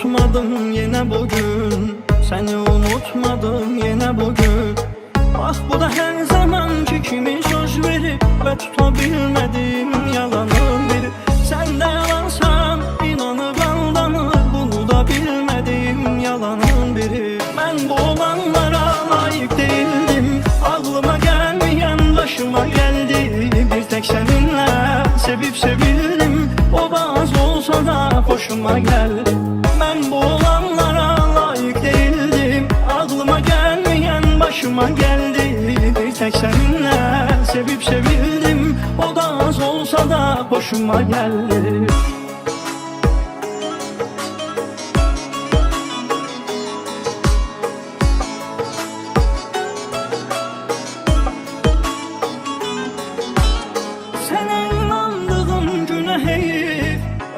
unutmadım yine bugün, seni unutmadım yine bugün. Bak bu da her zamanki kimi söz verip ve tutabilmediğim yalanın biri. Sen de yalansan inanıp aldanır, bunu da bilmediğim yalanın biri. Ben bu olanlara layık değildim, aklıma gelmeyen başıma geldi. Bir tek seninle sevip sevildim, o da az olsa da hoşuma geldi. Ben bu olanlara layık değildim, aklıma gelmeyen başıma geldi. Bir tek seninle sevip sevildim, o da az olsa da hoşuma geldi.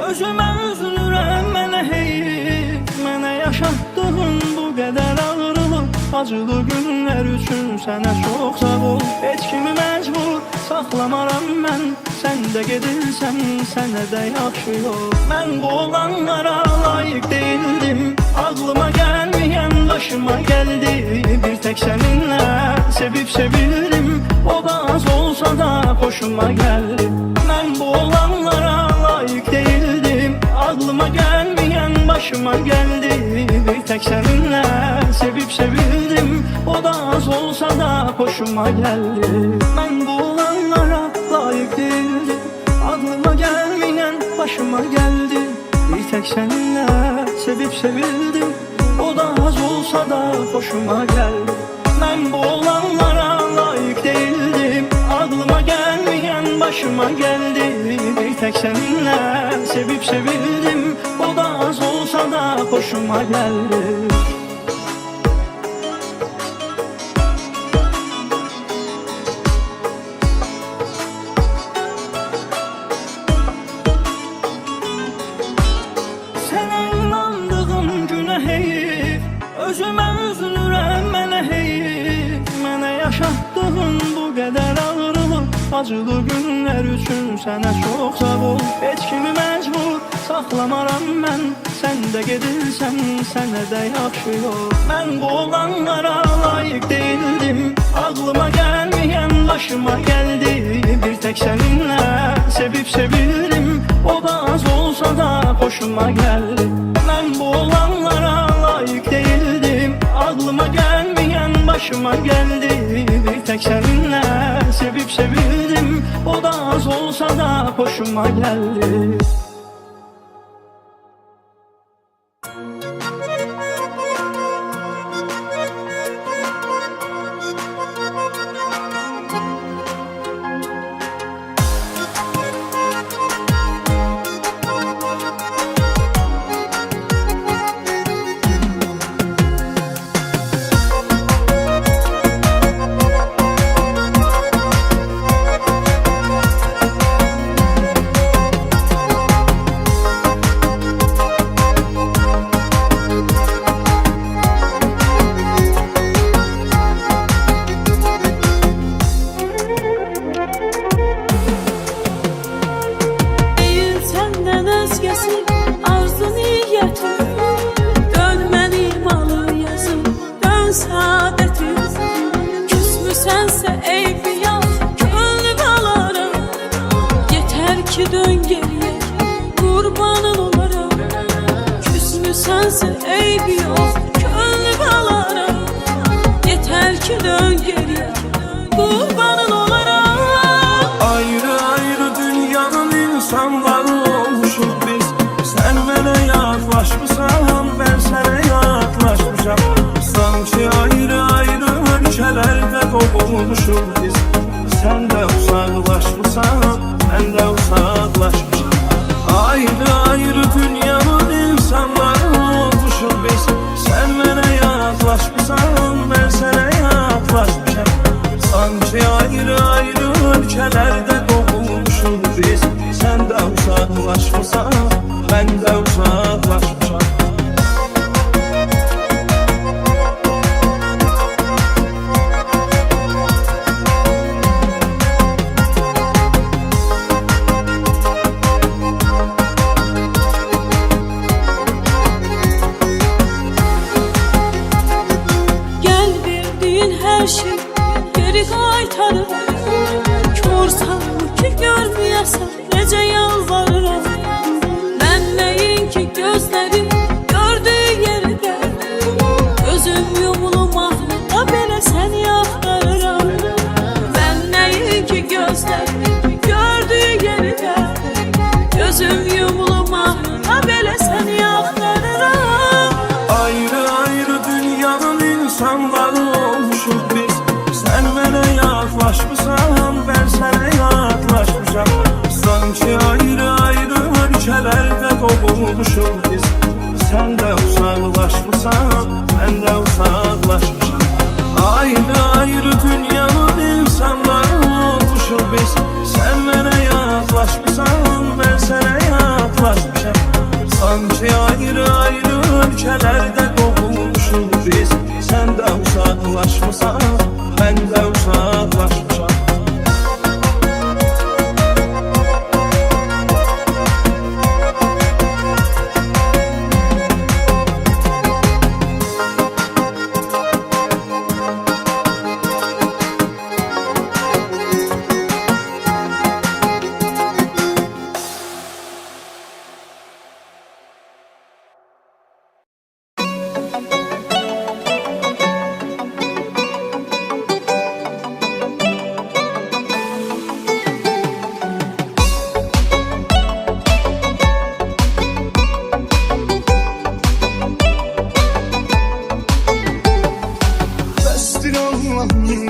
Özümə üzülürəm, mənə heyif, mənə yaşatdığın bu qədər ağrılıq, acılı günlər üçün sənə çox sağ ol. Heç kimi məcbur saxlamaram mən, sən də gedirsən, sənə də yaxşı yol. Mən bu olanlara layıq değildim, aklıma gəlməyən başıma gəldi. Bir tek seninle sevip sevildim, o da az olsa da hoşuma geldi. Ben bu olanlara layık değildim, aklıma gelmeyen başıma geldi. Bir tek seninle sevip sevildim, o da az olsa da hoşuma geldi. Ben bu olanlara layık değildim, aklıma gelmeyen başıma geldi. Bir tek seninle sevip sevildim, o da az olsa da hoşuma geldi. Ben bu olanlara layık değildim, aklıma gelmeyen başıma geldi. Bir tek seninle sevip sevildim, o da az olsa da hoşuma geldi. Özümə üzülürəm, mənə heyif, mənə yaşatdığın bu qədər ağrılıq, acılı günlər üçün sənə çox sağ ol. Heç kimi məcbur saxlamaram mən, sən də gedirsən, sənə də yaxşı yol. Mən bu olanlara layıq değildim, aklıma gelmeyen başıma geldi. Bir tek seninle sevip sevildim, o da az olsa da hoşuma geldi. Ben bu olanlara layık değildim, aklıma gelmeyen başıma geldi. Bir tek seninle sevip sevildim, o da az olsa da hoşuma geldi. Dön geriye kurbanın olaram, küsmüsənsə eybi yox könlüm alaram. Yeter ki dön geriye kurbanın olaram. Ayrı ayrı dünyanın insanları olmuşuz biz. Sen mənə yaklaşmışsan, ben sənə yaklaşmışam. Sanki ayrı ayrı ölkəlerde kovulmuşuz biz. Sen de uzaklaşmışsan, ben de uzaklaşmışım. Ayrı ayrı dünyanın insanları olmuşuz biz. Sen bana yaklaşmışsan, ben sana yaklaşmışım. Sanki ayrı ayrı ülkelerde doğmuşuz biz. Sen de uzaklaşmışsan, ben de uzaklaşmışım. olmuşuq biz. Sən də uzaqlaşmısan, mən də uzaqlaşmışam. Ayrı ayrı dünyanın insanları olmuşuq biz. Sən mənə yaklaşmışsan, mən sənə yaklaşmışam. Sanki ayrı ayrı ölkəlerde doğulmuşuq biz. Sən də uzaqlaşmısan, mən də uzaqlaşmışam.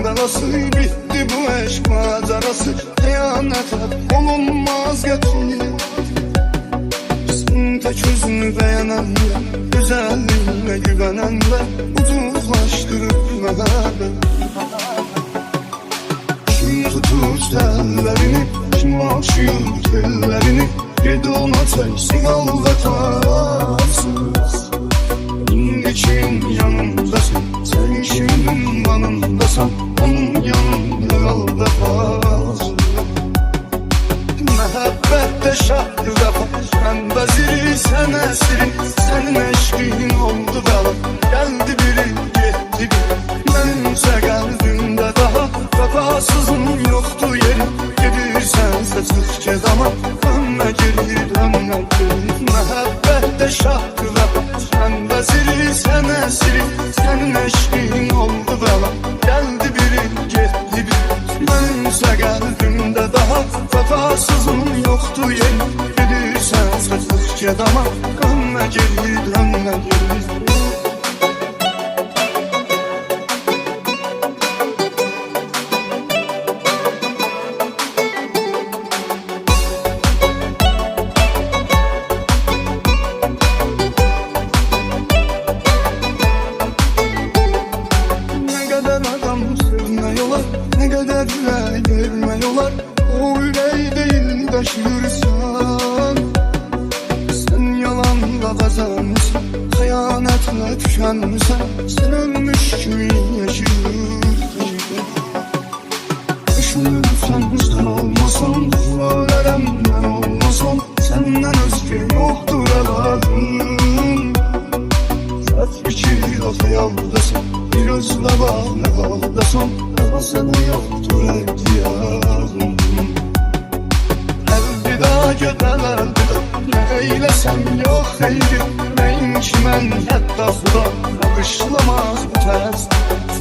Belası bitti bu eşk macerası, kıyanete olunmaz getirir. Sen tek yüzünü beğenenle, güzelliğine güvenenle uzaklaştırıp beni. Kim tutur tellerini, kim açıyor tellerini, yedi ona çeksin al vefasız. İndi yanındasın, sen kimin yanındasan, onun yanında kal vefasız. Mehabbette şahtı vefa, ben veziri sen esiri, senin eşkin oldu bela. Geldi biri gitti biri, benimse kalbimde daha vefasızın yoktu yeri. Gidirsense çık gez ama dönme geri, dönme geri. Mehabbette şahtı vefa, ben veziri sen esiri, senin eşkin oldu bela. Geldi biri gitti biri, benimse kalbimde daha vefasızın yoktu yeri. Gidirsense çık gez ama dönme geri, dönme geri. Ne kadar vermiyorlar, o yüreği değil taşırsan. Sen yalanla kazanmışsın, hıyanetle tükenmişsin. Sen ölmüş gibi yaşıyorsun. Düşünürsen sen olmasan, duvarlarım ben olmasam, senden özge yoktur evladım. Saç biçir o hayaldasın, bir özle bak ne haldasın. Sana yoktur ihtiyacım. Elvida gödeler ne eylesem yok eydir. Neymiş mən hətta xuda bağışlamaz bu tərs.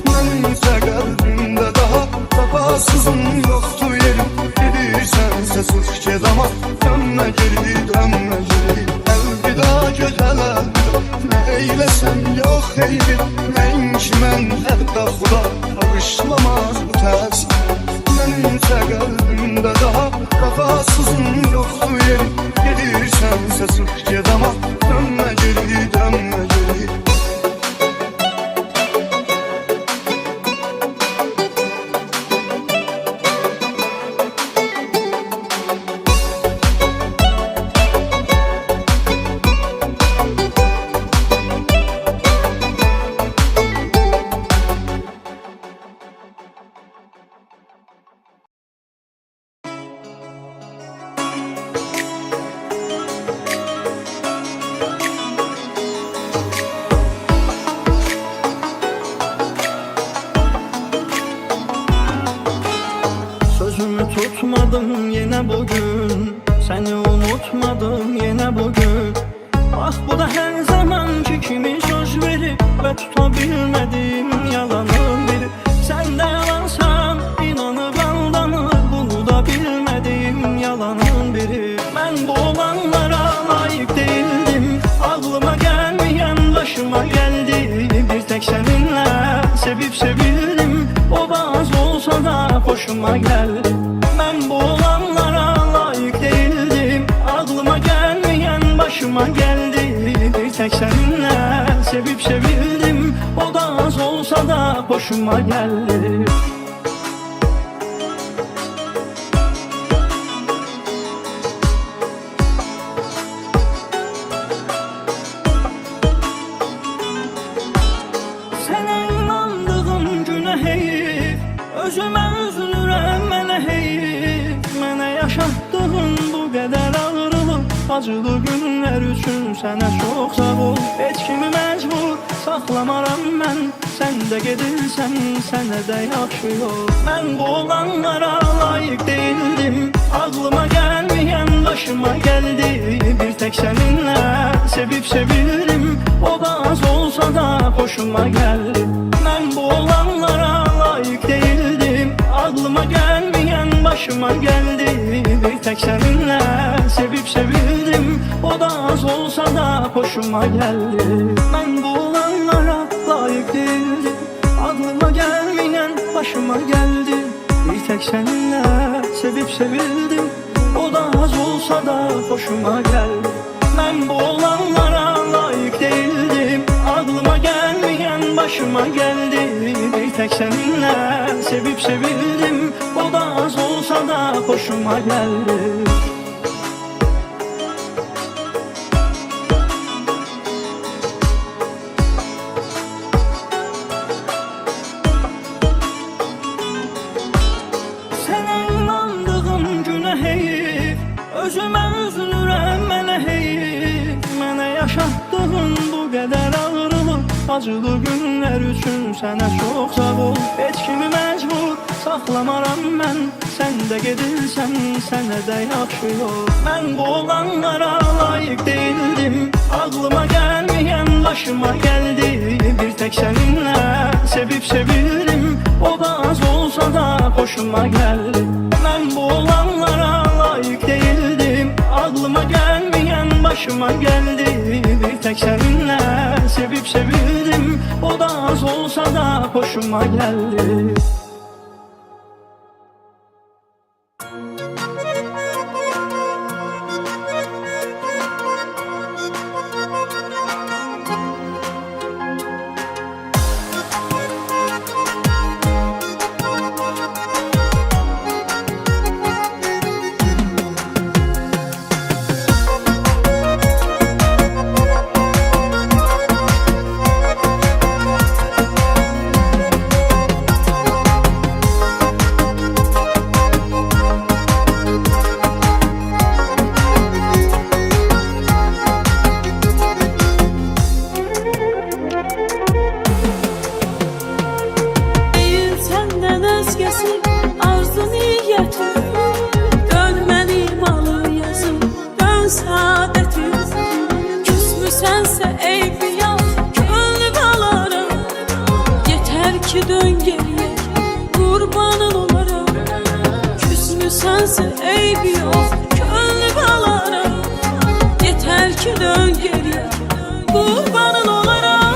Mənimsə qəlbimdə daha vefasızın yoktur yerim. Gedirsense sıx gez ama dönme geri, dönme geri. Elvida gödeler ne eylesem yok eydir. Neymiş mən hətta xuda bağışlamaz bu tərs. Mənimsə qəlbimdə daha vefasızın yoktu yeri. Gedirsense sıx gez ama dönme geri, dönme geri. Sözümü tutmadım yine bugün, seni unutmadım yine bugün. Ah bu da her zamanki kimi söz verip ve tutabilmediğim yalanın biri. Sen de yalansan inanıp aldanır, bunu da bilmediğim yalanın biri. Ben bu olanlara layık değildim, aklıma gelmeyen başıma geldi. Bir tek seninle sevip sevildim, o bazı olsa da hoşuma geldi. Ben bu olanlara layık değildim, aklıma gelmeyen başıma geldi. tek seninle sevip sevildim. O da az olsa da hoşuma geldi. Sənə inandığım günə heyif, özümə üzülürəm mənə heyif. Mənə yaşatdığın bu qədər ağrılıq, acılı günlər üçün sənə çox sağ ol. Heç kimi məcbur saxlamaram mən, sən də gedirsən, sənə də yaxşı yol. Mən bu olanlara layiq değildim, ağlıma gəlməyən başıma gəldi. Bir tek seninle sevip sevildim, o da az olsa da hoşuma geldi. Ben bu olanlara layık değildim, aklıma gelmeyen başıma geldi. Bir tek seninle sevip sevildim, o da az olsa da hoşuma geldi. Ben bu olanlara layık değildim, aklıma gelmeyen başıma geldi. Bir tek seninle sevip sevildim, o da az olsa da hoşuma geldi. Ben bu olanlara layık değildim, aklıma gelmeyen başıma geldi. Bir tek seninle sevip sevildim, o da az olsa da hoşuma geldi. Özümə üzülürəm mənə heyif, mənə yaşatdığın bu qədər ağrılıq, acılı günlər üçün sənə çox sağ ol. Heç kimi məcbur saxlamaram mən, sən də gedirsən, sənə də yaxşı yol. Mən bu olanlara layiq değildim, ağlıma gəlməyən başıma gəldi. Bir tek seninle sevip sevildim, o da az olsa da hoşuma geldi. Ben bu olanlara layık değildim, aklıma gelmeyen başıma geldi. Bir tek seninle sevip sevildim, o da az olsa da hoşuma geldi. Dön geriye, kurbanın olaram. Küsmüsənsə eybi yox, könlüm alaram. Yeter ki dön geriye, kurbanın olaram.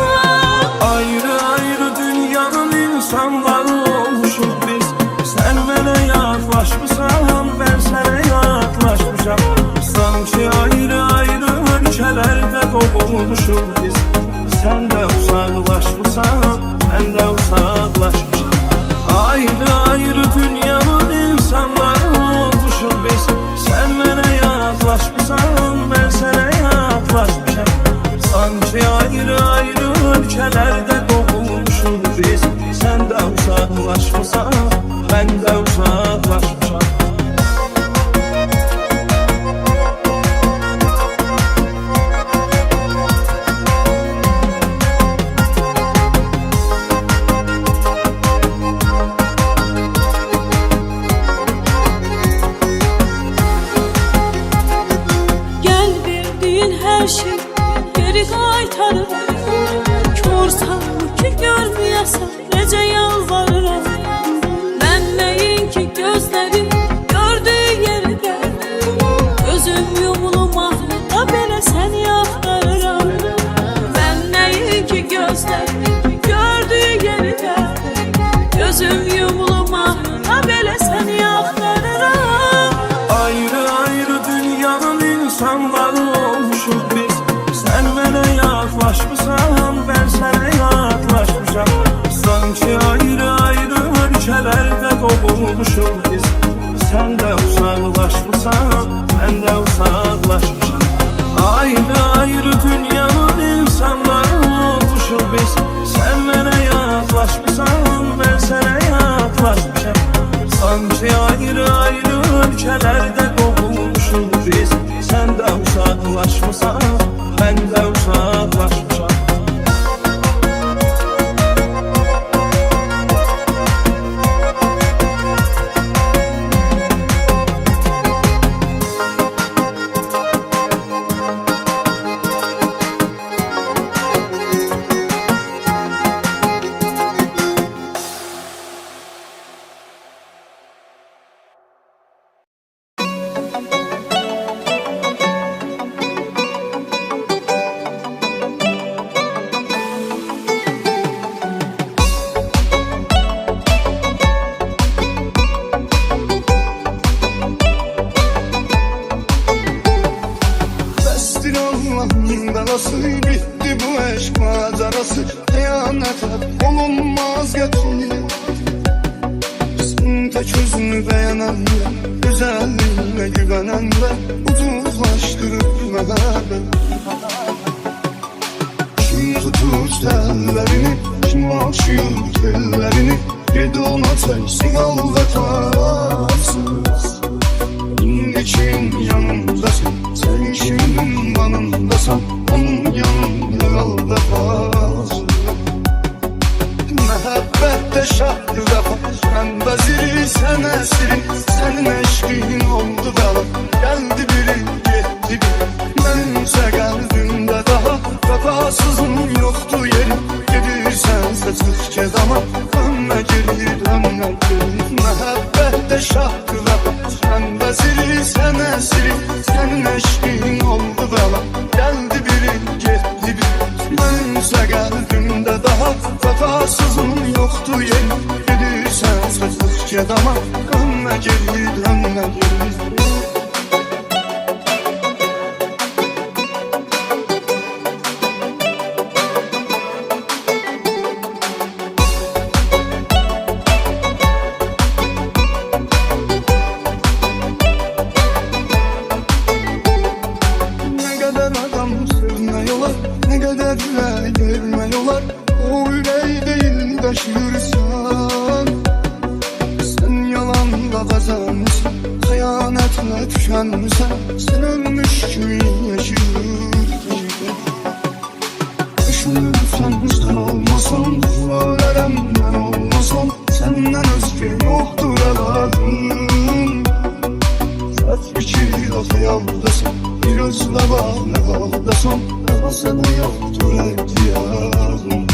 Ayrı ayrı dünyanın insanları olmuşuz biz. Sen mənə yaklaşmışsan, ben sana yaklaşmışam. Sanki ayrı ayrı ölkəlerde doğulmuşuz biz. Sen de uzaklaşmışsan, ben de uzaklaşmışım. Ayrı ayrı dünyanın insanları olmuşuz biz. Sen bana yaklaşmışsan, ben sana yaklaşmışım. Sanki ayrı ayrı ülkelerde doğulmuşuz biz. Sen de uzaklaşmışsan, ben de uzaklaşmışım. Her şey geri qaytarır. Kör sanmı ki görməyəsən, necə yalvarıram. Mən nəyin ki gözləri gördüyü yerdə, gözüm yumulum ahlıqda belə səni axtarıram. Mən nəyin ki gözləri gördüyü yerdə, gözüm yumulum ahlıqda belə səni axtarıram. Ayrı ayrı dünyanın insanları olmuşuz biz. Sen bana uzaqlaşmışam. Bestir Allah'ın belası, bitti bu eşk macerası. Kıyanete olunmaz getirir. Sen tek özünü beğenenle, güzelliğine güvenenle ucuzlaştırır mehabbet. Kim tutur tellerini, kim açıyor tellerini, gidi ona teksin al ve tatsız. Şimdi kim yanındasın, sen kimin yanındasan, onun yanında kal vefasız. Mehabbette şahtı vefa, ben veziri sen esiri, senin eşkin oldu bela. Geldi biri gitti biri, benimse kalbimde daha vefasızın yoktu yeri. Gidirsense sık kedama, dönme geri dönme geri. Mehabbette şahtı vefa, ben veziri sen esiri, senin eşkin oldu bela. Geldi biri gitti biri, benimse kalbimde daha vefasızın yoktu yeri. Gidirsense sık kedama, dönme geri dönme geri. Ne kadar adam sevmiyorlar, ne kadar da gelmiyorlar. O yüreği değil taşırsan, sen yalanla kazanmışsın, hıyanetle tükenmişsen. Sen ölmüş gibi yaşıyorsun. Düşünürsen sen olmasan, duvarlarım ben olmasam, senden özge yoktur evladım. Saç içi lafı yaldasın, bir özle var ne kaldasın, ama sana yoktur ihtiyacım.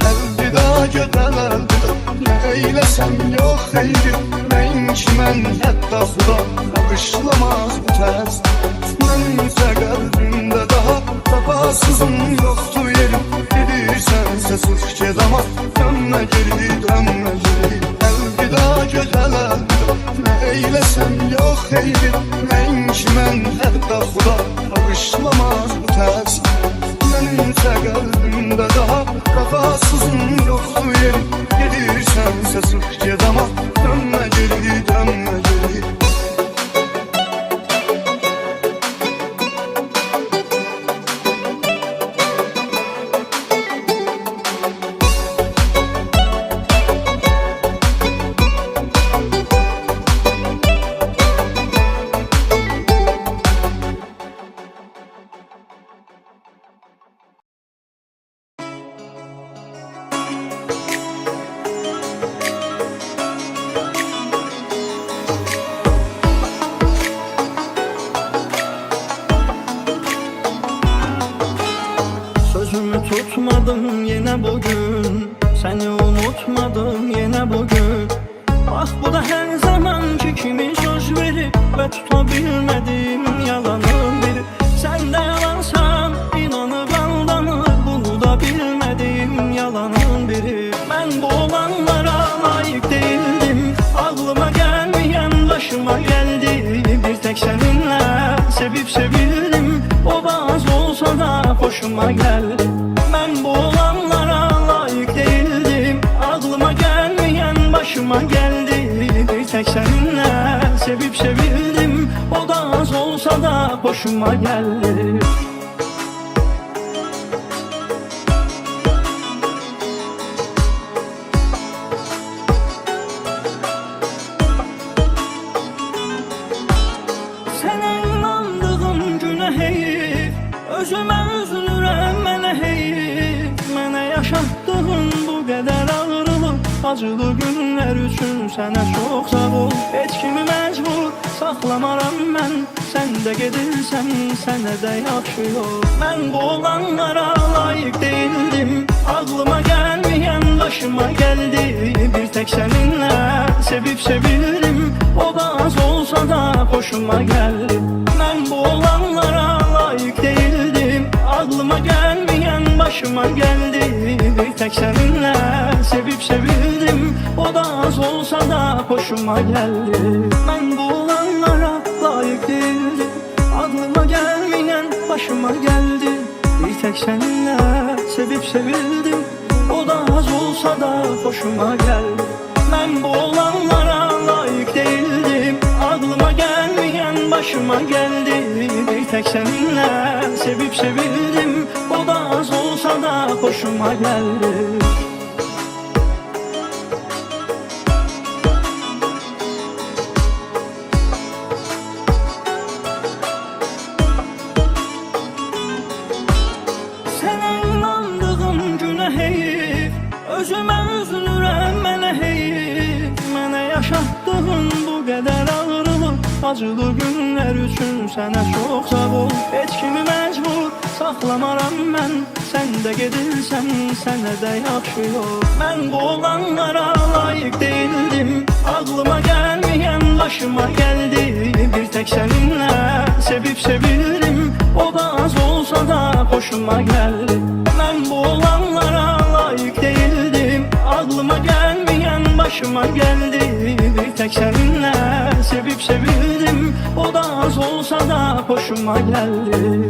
Elvida göden elvida, ne eylesem yok eydir. Neyin ki mən hətta xuda bağışlamaz bu tərs. Mənsə qəlbimdə daha vefasızın yoktu yerim. Gedirsense sık kedama, dönme geri dönme geri. Elvida göden elvida, ne eylesem yok eydir. Neyin ki mən hətta xuda bağışlamaz bu tərs. Mənimsə qəlbimdə daha vefasızın yoktu yerim. Gedirsense sık kedama, dönme geri dönme geri. Sözümü tutmadım yine bugün, seni unutmadım yine bugün. Bak bu da her zamanki kimi söz verip ve tutabilmediğim yalanın biri. Sen de yalansan inanıp aldanır, bunu da bilmediğim yalanın biri. Ben bu olanlara layık değildim, aklıma gelmeyen başıma geldi. Bir tek seninle sevip sevildim, o bazı olsa da hoşuma geldi. Ben bu olanlara layık değildim, aklıma gelmeyen başıma geldi. Bir tek seninle sevip sevildim, o da az olsa da hoşuma geldi. Sana inandığım güne heyif, özüme üzülürəm mənə heyif, mənə yaşatdığın bu qədər ağrılı, acılı günlər üçün sənə çox sağ ol. Heç kimi məcbur saxlamaram mən, sən də gedirsən, sənə də yaxşı yol. Mən bu olanlara layiq değildim, ağlıma gəlməyən başıma gəldi. Bir tek səninlə sevib sevildim, o da az olsa da hoşuma gəldi. Mən bu olanlara layiq değildim, ağlıma gəlməyən başıma gəldi. Bir tek səninlə sevib sevildim, o da az olsa da hoşuma gəldi. Mən bu olanlara layiq değildim, ağlıma gəlməyən başıma gəldi. Bir tek səninlə sevib sevildim, o da az olsa da hoşuma gəldi. Mən bu olanlara layiq değildim, ağlıma gəlməyən başıma gəldi. Bir tek səninlə sevib sevildim, o da az olsa da hoşuma gəldi. Sənə inandığım günə heyif, özümə üzülürəm mənə heyif, mənə yaşatdığın bu qədər ağrılı, acılı günlər üçün sənə çox sağ ol. Heç kimi məcbur saxlamaram mən, sən də gedirsən, sənə də yaxşı yol. Mən bu olanlara layiq değildim, ağlıma gəlməyən başıma gəldi. Bir tek səninlə sevib sevildim, o da az olsa da hoşuma gəldi. Mən bu olanlara layiq değildim, ağlıma gəlməyən başıma gəldi. Bir tek səninlə sevib sevildim, o da az olsa da hoşuma gəldi.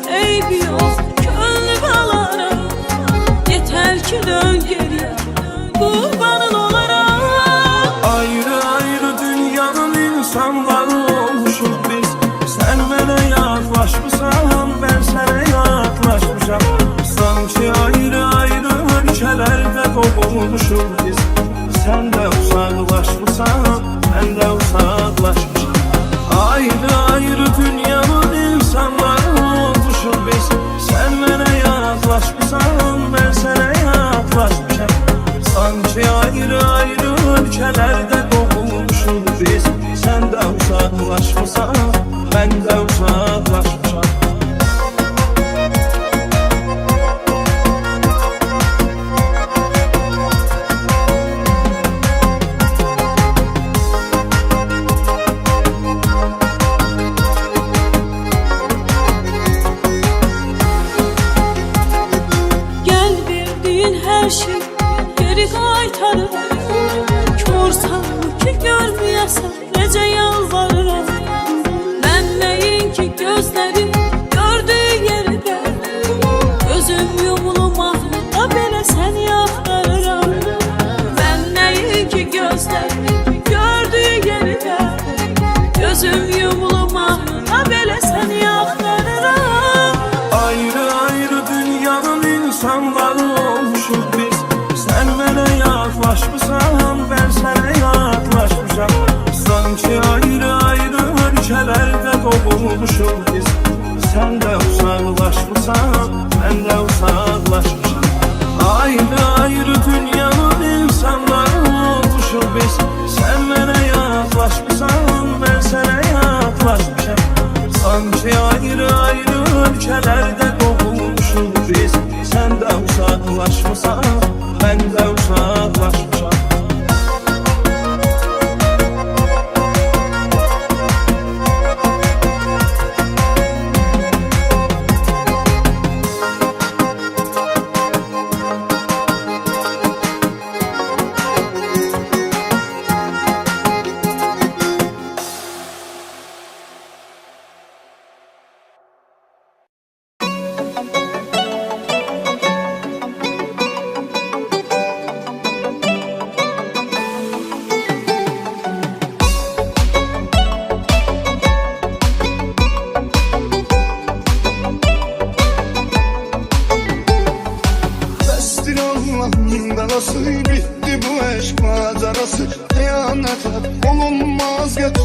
Eybi yok, könlü balarım. Yeter ki dön geriye, kurbanın olaram. Ayrı ayrı dünyanın insanları olmuşuz biz. Sen bana yaklaşmışsan, ben sana yaklaşmışam. Sanki ayrı ayrı ülkelerde kovulmuşuz biz. Sen de uzaklaşmışsan, ben de uzaklaşmışam. Ayrı ayrı dünyanın insanları olmuşuz biz. Sen bana yaklaşmışsan, ben sana yaklaşmışam. Sanki ayrı ayrı ülkelerde kovulmuşuz biz. Sen de uzaklaşmışsan, ben de uzaklaşmışam. Her şey geri qaytarır. Korsan ki görməyəsən, necə yalvarıram. Mən nəyin ki gözləri gördüyü yerdə, gözüm yumulum ahlıqda belə səni axtarıram. Mən nəyin ki gözləri gördüyü yerdə, gözüm yumulum ahlıqda belə səni axtarıram. Ayrı ayrı dünyanın insanları olmuşuz biz. Sen bana yaklaşmışsan, ben sana yaklaşmışam. Sanki ayrı ayrı ülkelerde kovulmuşuz biz. Sen de uzaklaşmışsan, ben de uzaklaşmışam. Ayrı ayrı dünyanın insanları olmuşuz biz. Sen bana yaklaşmışsan, ben sana yaklaşmışam. Sanki ayrı ayrı ülkelerde doğmuşuz biz. Sen de uzaklaşmışsan, ben de uzaklaşmışam. Nasıl bitti bu eşk macerası? Kıyamete olunmaz getir.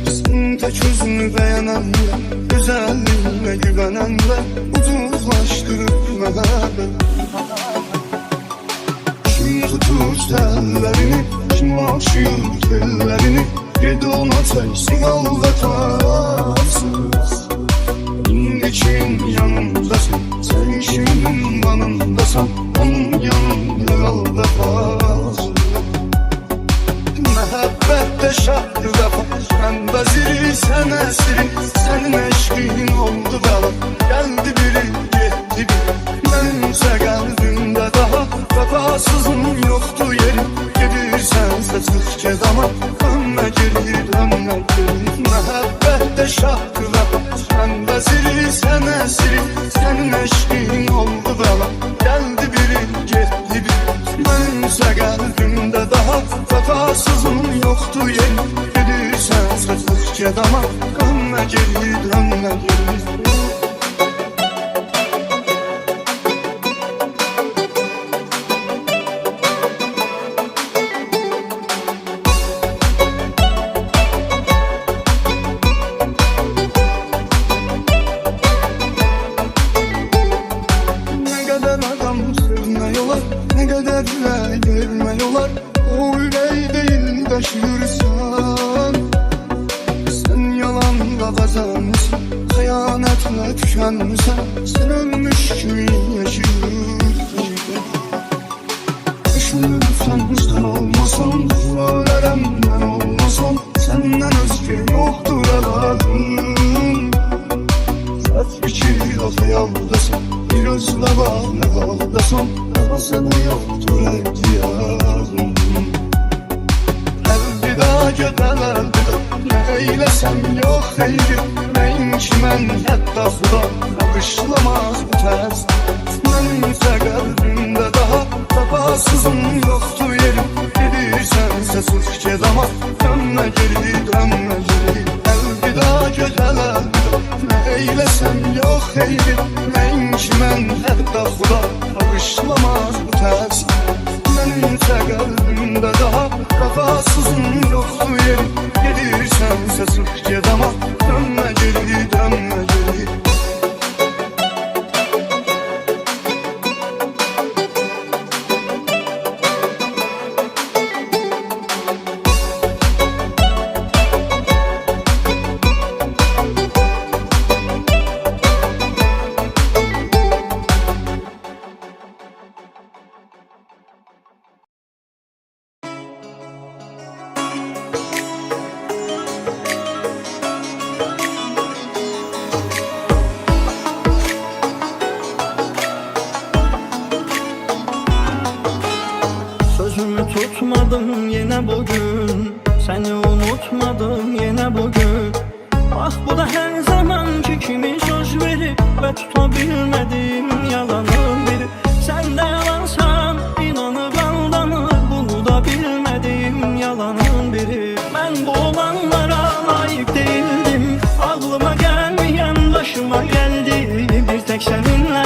Sen tek yüzünü beğenenler, güzelliğine güvenenler ucuzlaştırır beni. Kim tutur tellerini, kim aşıyor tellerini? Gedi ona teksin aldatarsın. İndi kim yanındasın, sen kimin yanındasın? Onun yanında aldatmaz. Mehabbette şart vefa, ben veziri sen esiri. Senin eşkin oldu bela, geldi biri gitti biri. Benimse kalbimde daha vefasızın yoktu yeri. Gidirsense sık cezama, dönme geri dönme geri. Mehabbette şart vefa, ben veziri sen esiri. Senin eşkin oldu bela, geldi biri gitti biri. Benimse kalbimde daha vefasızın yoktu yeri. Gidirsense sık cezama, dönme geri dönme geri. O yüreği değil taşırsan, sen yalanla kazanmışsın, hıyanetle tükenmişsen, sen ölmüş gibi yaşıyorsun. Düşünürsen sen olmasan, ölerem ben olmasam, senden özgür yoktur evladım. Saç biçir o hayaldasın, bir özle bağlı bağdasın, ama sana yoktur ihtiyacım. Elvida gödel elvida, ne eylesem yok eydir. Neymiş mən hətta xuda, bağışlamaz bu tərs. Mənimsə qəlbimdə daha vefasızın yoktu yerim. Gedirsense sık cezama, dönme geri dönme geri. Elvida gödel elvida, ne eylesem yok eydir. Neymiş mən hətta xuda, bağışlamaz bu tərs. Benimse kalbimde daha vefasızın yoktu yerim. Gedirsense sık cezama, dönme geri dönme geri. Tutmadım yine bugün, seni unutmadım yine bugün. Ah bu da her zamanki kimi söz verip ve tutabilmediğim yalanın biri. Sen de yalansan inanıp aldanır, bunu da bilmediğim yalanın biri. Ben bu olanlara layık değildim, aklıma gelmeyen başıma geldi. Bir tek seninle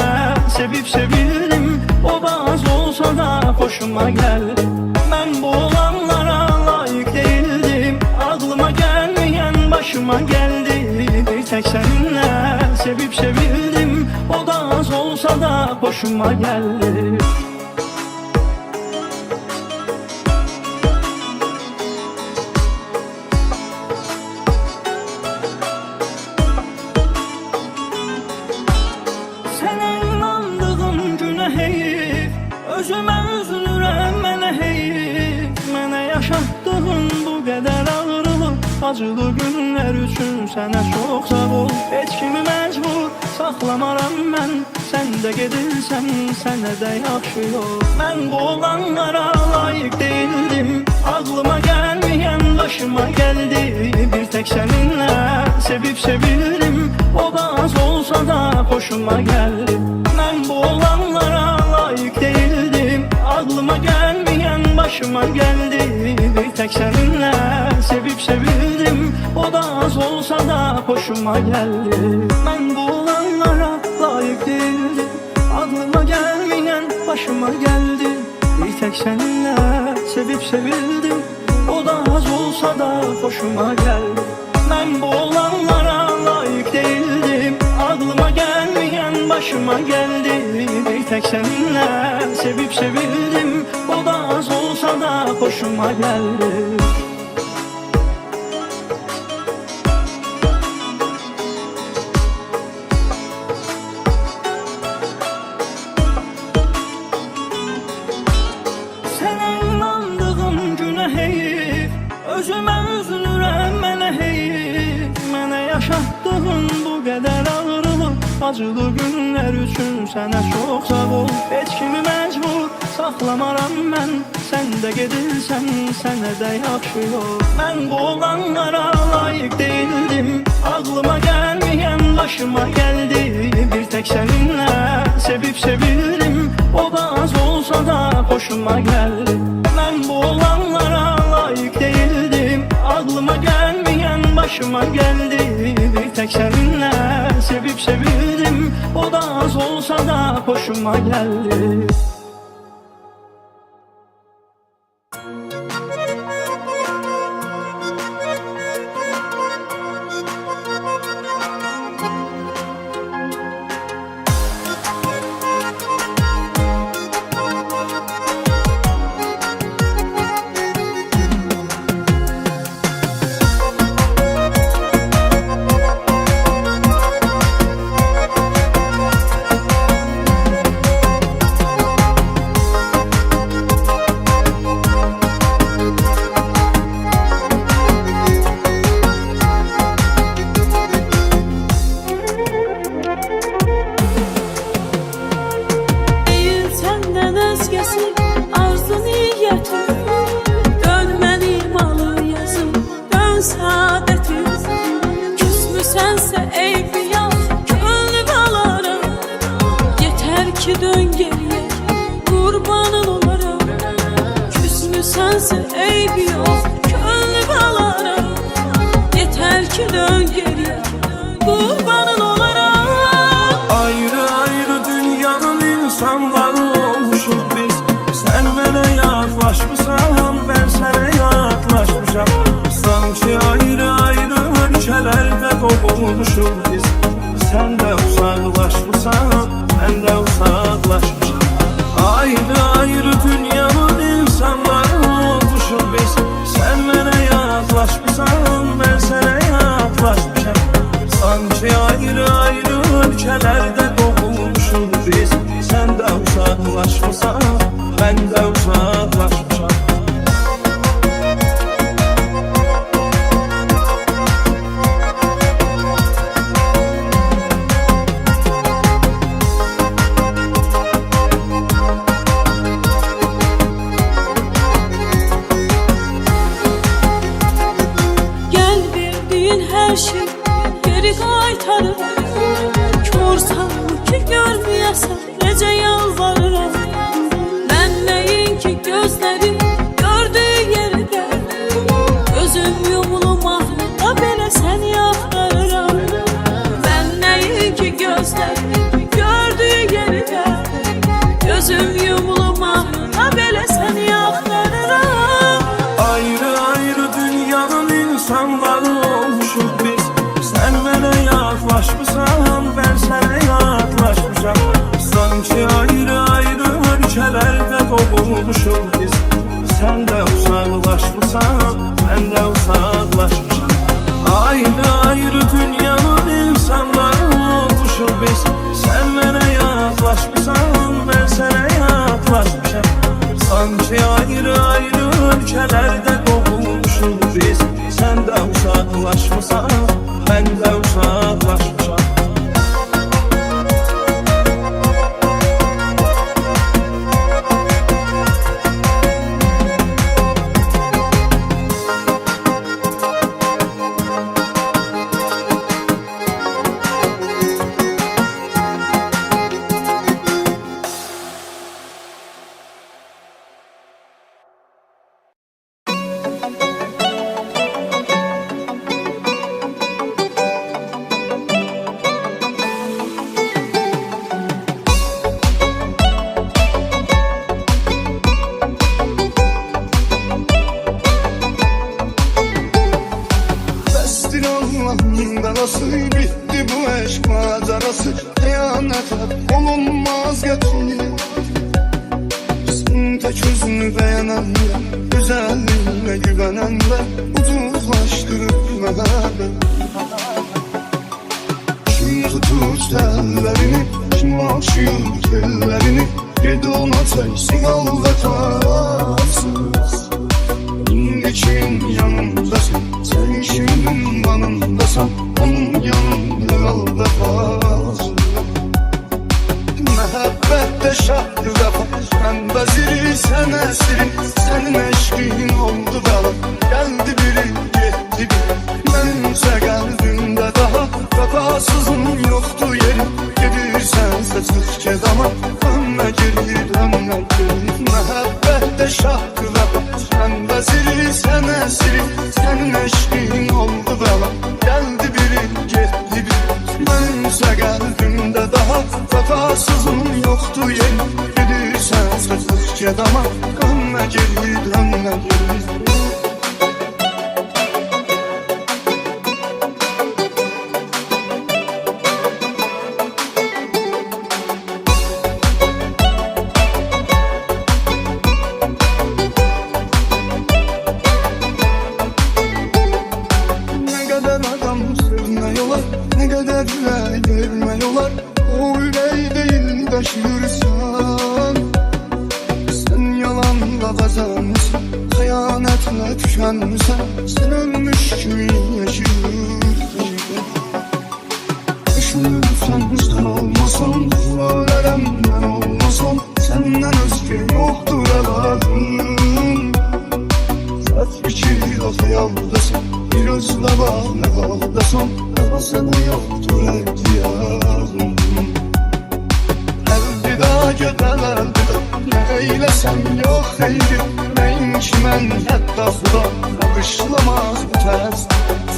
sevip sevildim, o da az olsa da hoşuma geldi. Ben bu olanlara layık değildim, aklıma gelmeyen başıma geldi. Bir tek seninle sevip sevildim, o da az olsa da hoşuma geldi. acılı günlər üçün sənə çox sağ ol. Heç kimi məcbur saxlamaram mən, sən də gedirsən, sənə də yaxşı yol. Mən bu olanlara layiq değildim, ağlıma gəlməyən başıma gəldi. Bir tek səninlə sevib sevildim, o da az olsa da hoşuma gəldi. Mən bu olanlara layiq değildim, ağlıma gəlməyən başıma gəldi. Bir tek səninlə sevib sevildim, o da az olsa da hoşuma gəldi. Mən bu olanlara layiq değildim, ağlıma gəlməyən başıma gəldi. Bir tek səninlə sevib sevildim, o da az olsa da hoşuma gəldi. Mən bu olanlara layiq değildim, ağlıma gəlməyən başıma gəldi. Bir tek səninlə sevib sevildim, o da az olsa da hoşuma gəldi. Özümə üzülürəm, mənə heyif, mənə yaşatdığın bu qədər ağrılıq, acılı günlər üçün sənə çox sağ ol. Heç kimi məcbur saxlamaram mən, sən də gedirsən, sənə də yaxşı yol. Mən bu olanlara layiq değildim, ağlıma gəlməyən başıma gəldi. Bir tek səninlə sevib sevildim, o da az olsa da hoşuma gəldi. Mən bu olanlara layiq değildim, ağlıma gəlməyən başıma gəldi. Bir tek səninlə sevib sevildim, o da az olsa da hoşuma gəldi. ki dön geriye, kurbanın olaram. Küsmüsənsə eyb yox, könlü balaram. Yeter ki dön geriye, kurbanın olaram. Ayrı ayrı dünyanın insanları olmuşuz biz. Sen mənə yaklaşmışsan, ben sənə yaklaşmışam. Sanki ayrı ayrı ölkəlerde doğulmuşuz biz. Sen de uzaklaşmışsan, ben de uzaklaşmışam. Ayrı ayrı dünyanın insanları olmuşuz biz. Sen mənə yaklaşmışsan, ben sənə yaklaşmışam. Sanki ayrı ayrı ölkəlerde doğulmuşuz biz. Sen de uzaklaşmışsan, ben de uzaklaşmışam. Her şey geri qaytarır. Körsən ki görməyəsən, necə yalvarıram. Mən nəyin ki gözlərim gördüyü yerdə, gözüm yumulum ahlıqda belə səni axtarıram. Mən nəyin ki gözlərim gördüyü yerdə, gözüm yumulum ahlıqda belə səni axtarıram. Ayrı ayrı dünyanın insanları olmuşuz biz. Sen mənə yaklaşmışsan, ben sənə yaklaşmışam. Sanki ayrı ayrı ölkəlerde doğulmuşuz biz. Sen de uzaklaşmışsan, ben de uzaklaşmışam. Ayrı ayrı dünyanın insanları olmuşuz biz. Sen mənə yaklaşmışsan, ben sənə yaklaşmışam. Sanki ayrı ayrı ölkəlerde doğulmuşuz biz. Sen de uzaklaşmışsan, belası, bitti bu eşk macerası. Kıyanete olunmaz getir. Sen tek özünü beğenenler, güzelliğine güvenenler ucuzlaştırır mehabbet. Kim tutur tellerini, kim aşıyor tellerini, yedi ona teysin al vefasız. İndi kimin yanındasın, sen kimin yanındasın, onun yanında al vefasız. Mehabbette şahı vefa, ben veziri sen esiri, senin eşkin oldu bela. Geldi biri gitti biri, benimse kalbimde daha vefasızın yoktu yeri. Gidirsense çık kedama, dönme geri dönme geri. Mehabbette şahı vefa, ben veziri sen esiri, senin eşkin oldu bela. Geldi biri gitti biri, benimse kalbimde daha vefasızın yoktu yeri. Gidirsense çık kedama, dönme geri dönme geri. Ne kadar vermiyorlar, o yüreği değil taşırsan. Sen yalanla kazanmışsın, hıyanetle tükenmişsin. Sen ölmüş gibi yaşıyorsun. Düşünürsen sen olmasan, bu alemden olmasan, senden özge yoktur evladım. Saç biçir o hayaldasın, bir özle bağlı haldasın. Sana yoktur ihtiyacım. Elvida gödel elvida, ne eylesem yok eydi. Neyin ki mən hətta xuda bağışlamaz bu tərs.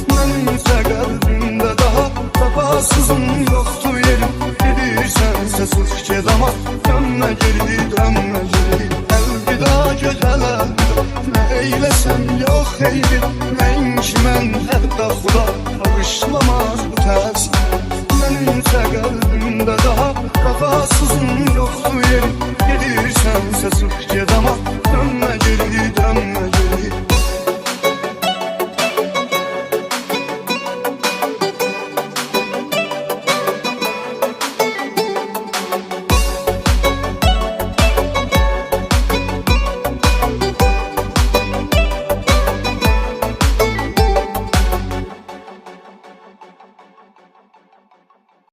Mənimsə qəlbimdə daha vefasızın yoktur yerim. Gedirsense sıx gedama, dönme geri dönme geri. Elvida gödel elvida, ne eylesem yok eydi. Neyin ki mən hətta xuda bağışlamaz bu tərs. Mənimsə qəlbimdə daha vefasızın yoktur yerim. Gedirsense sıx gedama,